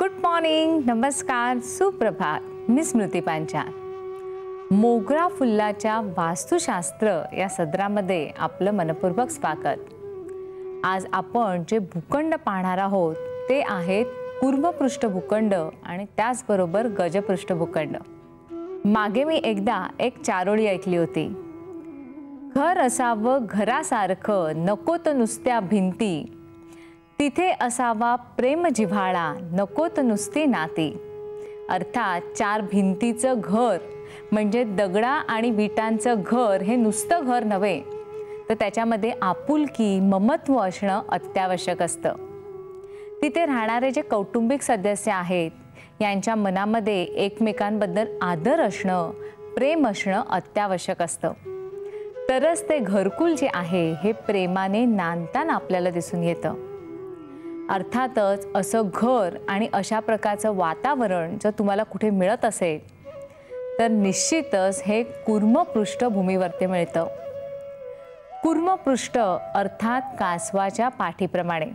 Good morning, नमस्कार, सुप्रभात. मी स्मृती पांचाळ. मोगरा फुलाच्या वास्तुशास्त्र या सदरामध्ये आपलं मनपूर्वक स्वागत. आज आपण जे भूखंड पाहणार आहोत ते आहेत कूर्मपृष्ठ भूखंड आणि त्याचबरोबर गजपृष्ठ भूखंड. मागे मी एकदा एक चारोळी ऐकली होती. घर असावं घरासारखं, नकोत नुसत्या भिंती, तिथे असावा प्रेम जिव्हाळा, नकोत नुसती नाती. अर्थात चार भिंतीचं घर म्हणजे दगडा आणि विटांचं घर हे नुसतं घर नव्हे, तर त्याच्यामध्ये आपुलकी, ममत्व असणं अत्यावश्यक असतं. तिथे राहणारे जे कौटुंबिक सदस्य आहेत यांच्या मनामध्ये एकमेकांबद्दल आदर असणं, प्रेम असणं अत्यावश्यक असतं. तरच ते घरकुल जे आहे हे प्रेमाने नांदताना आपल्याला दिसून येतं. अर्थातच असं घर आणि अशा प्रकारचं वातावरण जर तुम्हाला कुठे मिळत असेल तर निश्चितच हे कूर्मपृष्ठ भूमीवरती मिळतं. कूर्मपृष्ठ अर्थात कासवाच्या पाठीप्रमाणे.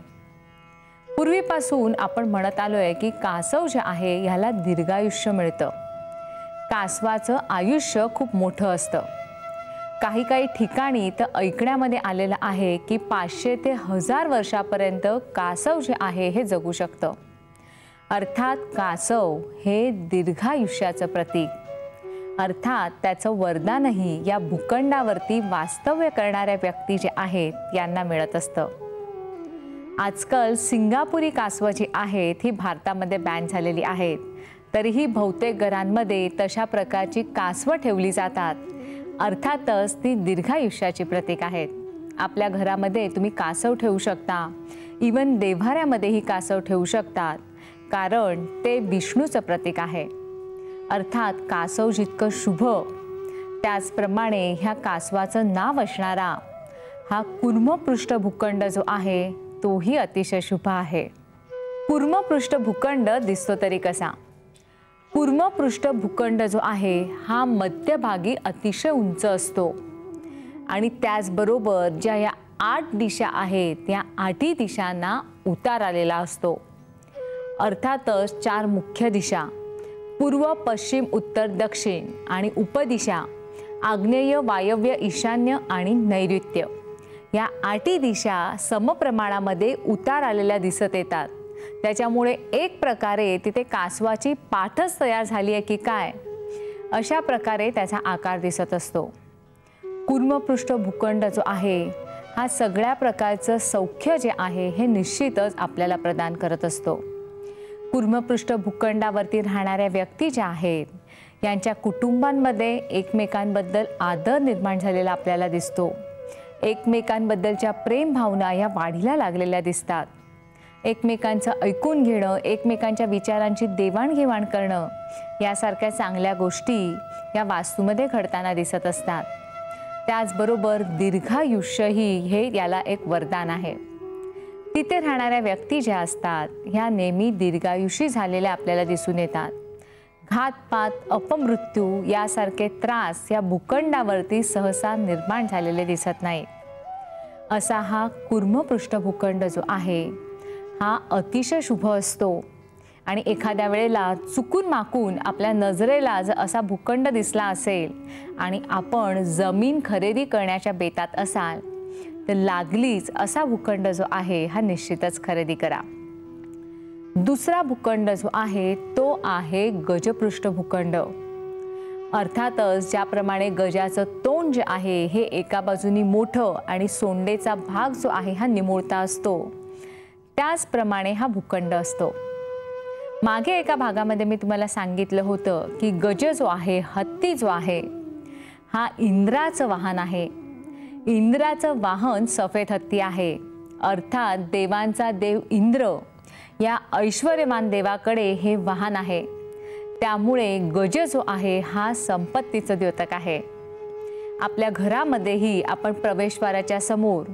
पूर्वीपासून आपण म्हणत आलोय की कासव जे आहे ह्याला दीर्घायुष्य मिळतं. कासवाचं आयुष्य खूप मोठं असतं. काही काही ठिकाणी तर ऐकण्यामध्ये आलेलं आहे की 500 ते 1000 वर्षापर्यंत कासव जे आहे हे जगू शकतं. अर्थात कासव हे दीर्घायुष्याचं प्रतीक, अर्थात त्याचं वरदानही या भूखंडावरती वास्तव्य करणाऱ्या व्यक्ती जे आहेत यांना मिळत असतं. आजकाल सिंगापुरी कासवं जी आहेत ही भारतामध्ये बॅन झालेली आहेत, तरीही बहुतेक घरांमध्ये तशा प्रकारची कासवं ठेवली जातात. अर्थातच ती दीर्घायुष्याची प्रतीक आहेत. आपल्या घरामध्ये तुम्ही कासव ठेवू शकता, इवन देव्हाऱ्यामध्येही कासव ठेवू शकतात, कारण ते विष्णूचं प्रतीक आहे. अर्थात कासव जितकं शुभ त्याचप्रमाणे ह्या कासवाचं नाव असणारा हा कूर्मपृष्ठ भूखंड जो आहे तोही अतिशय शुभ आहे. कूर्मपृष्ठ भूखंड दिसतो तरी कसा? कूर्मपृष्ठ भूखंड जो आहे हा मध्यभागी अतिशय उंच असतो आणि त्याचबरोबर ज्या या 8 दिशा आहेत या 8ही दिशांना उतार आलेला असतो. अर्थातच 4 मुख्य दिशा पूर्व, पश्चिम, उत्तर, दक्षिण आणि उपदिशा आग्नेय, वायव्य, ईशान्य आणि नैऋत्य या 8ही दिशा समप्रमाणामध्ये उतार आलेल्या दिसत येतात. त्याच्यामुळे एक प्रकारे तिथे कासवाची पाठच तयार झाली आहे की काय अशा प्रकारे त्याचा आकार दिसत असतो. कूर्मपृष्ठ भूखंड जो आहे हा सगळ्या प्रकारचं सौख्य जे आहे हे निश्चितच आपल्याला प्रदान करत असतो. कूर्मपृष्ठ भूखंडावरती राहणाऱ्या व्यक्ती ज्या आहेत यांच्या कुटुंबांमध्ये एकमेकांबद्दल आदर निर्माण झालेला आपल्याला दिसतो. एकमेकांबद्दलच्या प्रेम भावना या वाढीला लागलेल्या दिसतात. एकमेकांचं ऐकून घेणं, एकमेकांच्या विचारांची देवाणघेवाण करणं यासारख्या चांगल्या गोष्टी या वास्तूमध्ये घडताना दिसत असतात. त्याचबरोबर दीर्घायुष्यही हे याला एक वरदान आहे. तिथे राहणाऱ्या व्यक्ती ज्या असतात ह्या नेहमी दीर्घायुषी झालेल्या आपल्याला दिसून येतात. घातपात, अपमृत्यू यासारखे त्रास या भूखंडावरती सहसा निर्माण झालेले दिसत नाहीत. असा हा कूर्मपृष्ठ भूखंड जो आहे हा अतिशय शुभ असतो आणि एखाद्या वेळेला चुकून माकून आपल्या नजरेला जर असा भूखंड दिसला असेल आणि आपण जमीन खरेदी करण्याच्या बेतात असाल तर लागलीच असा भूखंड जो आहे हा निश्चितच खरेदी करा. दुसरा भूखंड जो आहे तो आहे गजपृष्ठ भूखंड. अर्थातच ज्याप्रमाणे गजाचं तोंड जे आहे हे एका बाजूनी मोठं आणि सोंडेचा भाग जो आहे हा निमुळता असतो, त्याचप्रमाणे हा भूखंड असतो. मागे एका भागामध्ये मी तुम्हाला सांगितलं होतं की गज जो आहे, हत्ती जो आहे हा इंद्राचं वाहन आहे. इंद्राचं वाहन सफेद हत्ती आहे. अर्थात देवांचा देव इंद्र या ऐश्वर्यमान देवाकडे हे वाहन आहे. त्यामुळे गज जो आहे हा संपत्तीचं द्योतक आहे. आपल्या घरामध्येही आपण प्रवेशद्वाराच्या समोर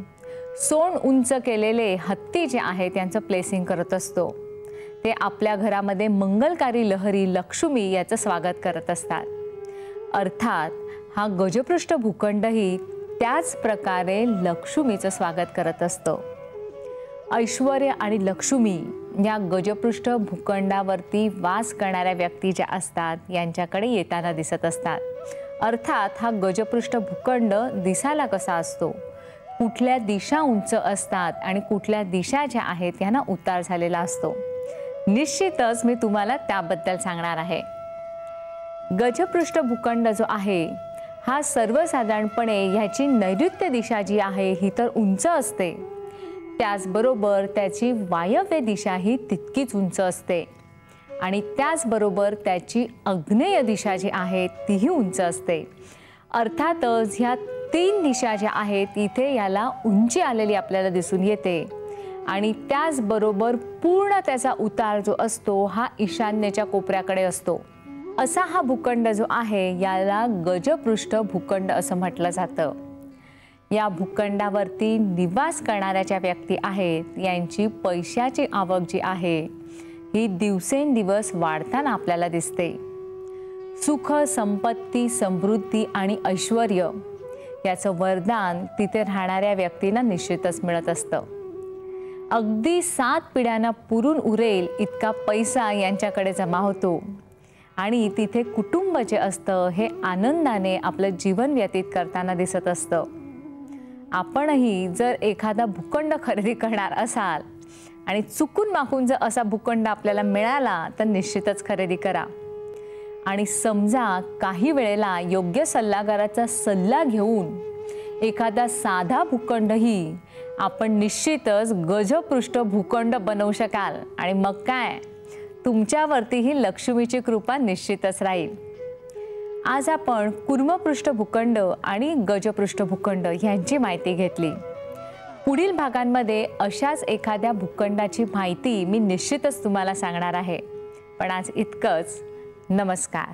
सोंड उंच केलेले हत्ती जे आहे त्यांचं प्लेसिंग करत असतो. ते आपल्या घरामध्ये मंगलकारी लहरी लक्ष्मी याचं स्वागत करत असतात. अर्थात हा गजपृष्ठ भूखंडही त्याच प्रकारे लक्ष्मीचं स्वागत करत असतो. ऐश्वर्य आणि लक्ष्मी या गजपृष्ठ भूखंडावरती वास करणाऱ्या व्यक्ती ज्या असतात यांच्याकडे येताना दिसत असतात. अर्थात हा गजपृष्ठ भूखंड दिसायला कसा असतो, कुठल्या दिशा उंच असतात आणि कुठल्या दिशा ज्या आहेत यांना उतार झालेला असतो, निश्चितच मी तुम्हाला त्याबद्दल सांगणार आहे. गजपृष्ठ भूखंड जो आहे हा सर्वसाधारणपणे ह्याची नैऋत्य दिशा जी आहे ही तर उंच असते, त्याचबरोबर त्याची वायव्य दिशा ही तितकीच उंच असते आणि त्याचबरोबर त्याची आग्नेय दिशा जी आहे तीही उंच असते. अर्थातच ह्या 3 दिशा ज्या आहेत इथे याला उंची आलेली आपल्याला दिसून येते आणि त्याचबरोबर पूर्ण त्याचा उतार जो असतो हा ईशान्येच्या कोपऱ्याकडे असतो. असा हा भूखंड जो आहे याला गजपृष्ठ भूखंड असं म्हटलं जातं. या भूखंडावरती निवास करणाऱ्या ज्या व्यक्ती आहेत यांची पैशाची आवक जी आहे ही दिवसेंदिवस वाढताना आपल्याला दिसते. सुख, संपत्ती, समृद्धी आणि ऐश्वर्य याचं वरदान तिथे राहणाऱ्या व्यक्तींना निश्चितच मिळत असतं. अगदी 7 पिढ्यांना पुरून उरेल इतका पैसा यांच्याकडे जमा होतो आणि तिथे कुटुंब जे असतं हे आनंदाने आपलं जीवन व्यतीत करताना दिसत असतं. आपणही जर एखादा भूखंड खरेदी करणार असाल आणि चुकून माकून जर असा भूखंड आपल्याला मिळाला तर निश्चितच खरेदी करा. आणि समजा काही वेळेला योग्य सल्लागाराचा सल्ला घेऊन एखादा साधा भूखंडही आपण निश्चितच गजपृष्ठ भूखंड बनवू शकाल आणि मग काय, तुमच्यावरतीही लक्ष्मीची कृपा निश्चितच राहील. आज आपण कूर्मपृष्ठ भूखंड आणि गजपृष्ठ भूखंड यांची माहिती घेतली. पुढील भागांमध्ये अशाच एखाद्या भूखंडाची माहिती मी निश्चितच तुम्हाला सांगणार आहे. पण आज इतकंच. नमस्कार.